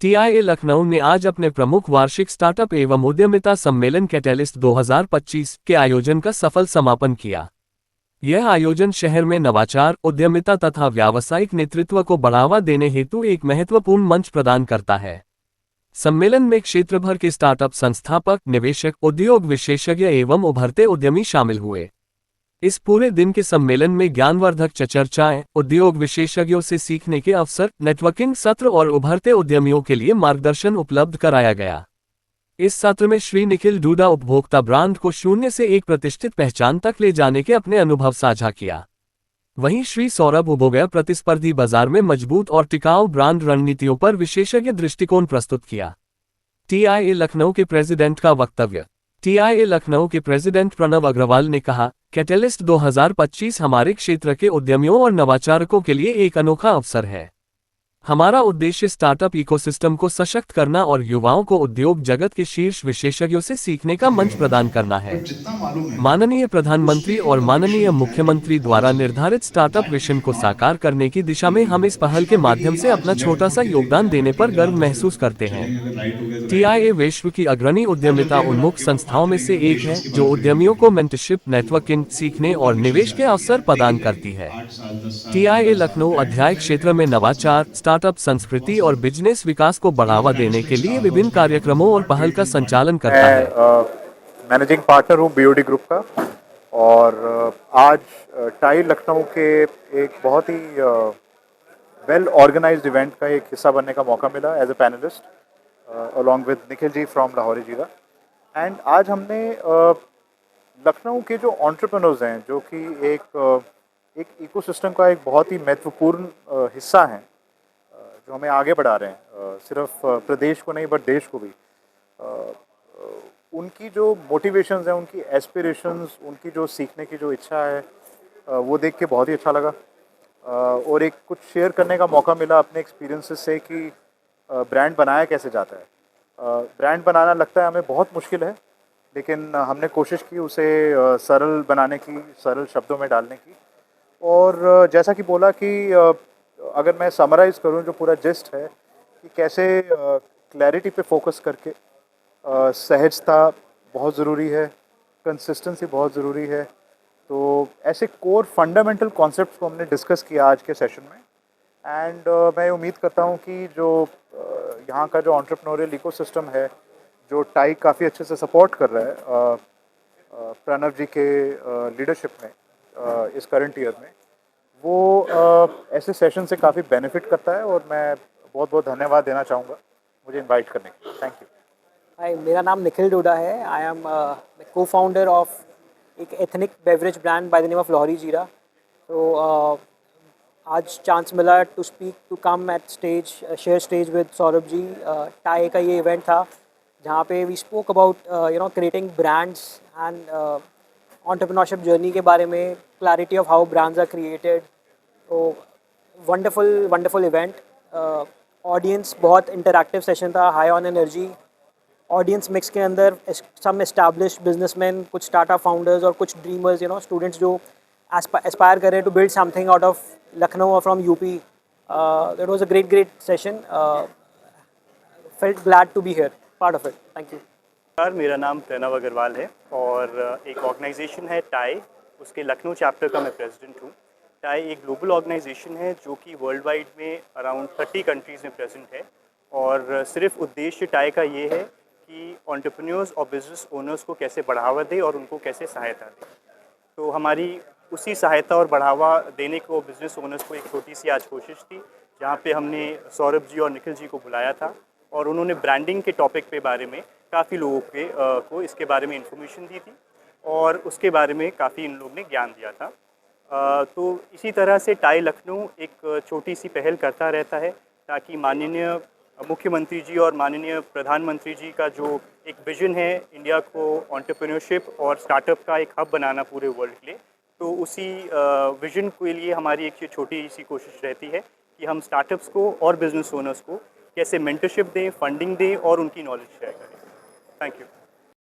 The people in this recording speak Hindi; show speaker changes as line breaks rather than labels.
टीआईए लखनऊ ने आज अपने प्रमुख वार्षिक स्टार्टअप एवं उद्यमिता सम्मेलन कैटलिस्ट 2025 के आयोजन का सफल समापन किया। यह आयोजन शहर में नवाचार, उद्यमिता तथा व्यावसायिक नेतृत्व को बढ़ावा देने हेतु एक महत्वपूर्ण मंच प्रदान करता है। सम्मेलन में क्षेत्र भर के स्टार्टअप संस्थापक, निवेशक, उद्योग विशेषज्ञ एवं उभरते उद्यमी शामिल हुए। इस पूरे दिन के सम्मेलन में ज्ञानवर्धक चर्चाएं, उद्योग विशेषज्ञों से सीखने के अवसर, नेटवर्किंग सत्र और उभरते उद्यमियों के लिए मार्गदर्शन उपलब्ध कराया गया। इस सत्र में श्री निखिल डूडा उपभोक्ता ब्रांड को 0 से 1 प्रतिष्ठित पहचान तक ले जाने के अपने अनुभव साझा किया। वहीं श्री सौरभ उभोगया प्रतिस्पर्धी बाजार में मजबूत और टिकाऊ ब्रांड रणनीतियों पर विशेषज्ञ दृष्टिकोण प्रस्तुत किया। टीआईए लखनऊ के प्रेसिडेंट का वक्तव्य। टीआईए लखनऊ के प्रेसिडेंट प्रणव अग्रवाल ने कहा, कैटलिस्ट 2025 हमारे क्षेत्र के उद्यमियों और नवाचारकों के लिए एक अनोखा अवसर है। हमारा उद्देश्य स्टार्टअप इकोसिस्टम को सशक्त करना और युवाओं को उद्योग जगत के शीर्ष विशेषज्ञों से सीखने का मंच प्रदान करना है। माननीय प्रधानमंत्री और माननीय मुख्यमंत्री द्वारा निर्धारित स्टार्टअप विजन को साकार करने की दिशा में हम इस पहल के माध्यम से अपना छोटा सा योगदान देने पर गर्व महसूस करते हैं। टीआईए विश्व की अग्रणी उद्यमिता उन्मुख संस्थाओं में से एक है, जो उद्यमियों को मेंटरशिप, नेटवर्किंग, सीखने और निवेश के अवसर प्रदान करती है। टीआईए लखनऊ अध्याय क्षेत्र में नवाचार, स्टार्टअप संस्कृति और बिजनेस विकास को बढ़ावा देने के लिए विभिन्न कार्यक्रमों और पहल का संचालन करता है।
मैनेजिंग पार्टनर हूँ बीओडी ग्रुप का, और आज टाई लखनऊ के एक बहुत ही वेल ऑर्गेनाइज्ड इवेंट का एक हिस्सा बनने का मौका मिला as a panelist along with Nikhil ji from Lahori Jeera. And आज हमने लखनऊ के जो एंटरप्रेन्योर्स हैं, जो कि एक इकोसिस्टम का एक बहुत ही महत्वपूर्ण हिस्सा हैं, जो हमें आगे बढ़ा रहे हैं, सिर्फ प्रदेश को नहीं बट देश को भी, उनकी जो मोटिवेशंस हैं, उनकी एस्पिरेशंस, उनकी जो सीखने की जो इच्छा है, वो देख के बहुत ही अच्छा लगा। और एक कुछ शेयर करने का मौका मिला अपने एक्सपीरियंसेस से कि ब्रांड बनाया कैसे जाता है। ब्रांड बनाना लगता है हमें बहुत मुश्किल है, लेकिन हमने कोशिश की उसे सरल बनाने की, सरल शब्दों में डालने की। और जैसा कि बोला कि अगर मैं समराइज़ करूं जो पूरा जिस्ट है कि कैसे क्लैरिटी पे फोकस करके, सहजता बहुत ज़रूरी है, कंसिस्टेंसी बहुत ज़रूरी है। तो ऐसे कोर फंडामेंटल कॉन्सेप्ट्स को हमने डिस्कस किया आज के सेशन में। एंड मैं उम्मीद करता हूं कि जो यहाँ का जो एंटरप्रेन्योरियल इकोसिस्टम है, जो टाई काफ़ी अच्छे से सपोर्ट कर रहा है प्रणव जी के लीडरशिप में इस करंट ईयर में, वो ऐसे सेशन से काफ़ी बेनिफिट करता है। और मैं बहुत बहुत धन्यवाद देना चाहूँगा मुझे इनवाइट करने के लिए। Thank you.
हाय, मेरा नाम निखिल डोडा है। I am cofounder of एक ethnic beverage brand by the name of Lahori Jeera. तो आज चांस मिला to speak, to come at stage, share stage with Saurabh ji. TiE का ये इवेंट था जहाँ पे we spoke about creating brands and entrepreneurship journey के बारे में, clarity of how brands are created. तो वंडरफुल इवेंट। ऑडियंस बहुत इंटरैक्टिव सेशन था, high on energy. Audience mix के अंदर सम एस्टैब्लिश्ड बिजनेसमैन, कुछ स्टार्टअप फाउंडर्स और कुछ ड्रीमर्स, स्टूडेंट्स जो एस्पायर कर रहे हैं to build something out of Lucknow और from UP. It was a great session. Felt glad to be here, part of it. Thank you.
मेरा नाम प्रणव अग्रवाल है और एक ऑर्गेनाइजेशन है टाई, उसके लखनऊ चैप्टर का मैं प्रेसिडेंट हूँ। टाई एक ग्लोबल ऑर्गेनाइजेशन है जो कि वर्ल्ड वाइड में अराउंड 30 कंट्रीज़ में प्रेजेंट है। और सिर्फ उद्देश्य टाई का ये है कि एंटरप्रेन्योर्स और बिजनेस ओनर्स को कैसे बढ़ावा दे और उनको कैसे सहायता दे। तो हमारी उसी सहायता और बढ़ावा देने को बिजनेस ओनर्स को एक छोटी सी आज कोशिश थी, जहाँ पे हमने सौरभ जी और निखिल जी को बुलाया था और उन्होंने ब्रांडिंग के टॉपिक पे बारे में काफ़ी लोगों को इसके बारे में इंफॉर्मेशन दी थी और उसके बारे में काफ़ी इन लोगों ने ज्ञान दिया था। तो इसी तरह से टाई लखनऊ एक छोटी सी पहल करता रहता है ताकि माननीय मुख्यमंत्री जी और माननीय प्रधानमंत्री जी का जो एक विजन है इंडिया को एंटरप्रेन्योरशिप और स्टार्टअप का एक हब बनाना पूरे वर्ल्ड के लिए, तो उसी विजन के लिए हमारी एक छोटी सी कोशिश रहती है कि हम स्टार्टअप्स को और बिजनेस ओनर्स को कैसे मेंटरशिप दें, फंडिंग दें और उनकी नॉलेज शेयर करें। Thank you.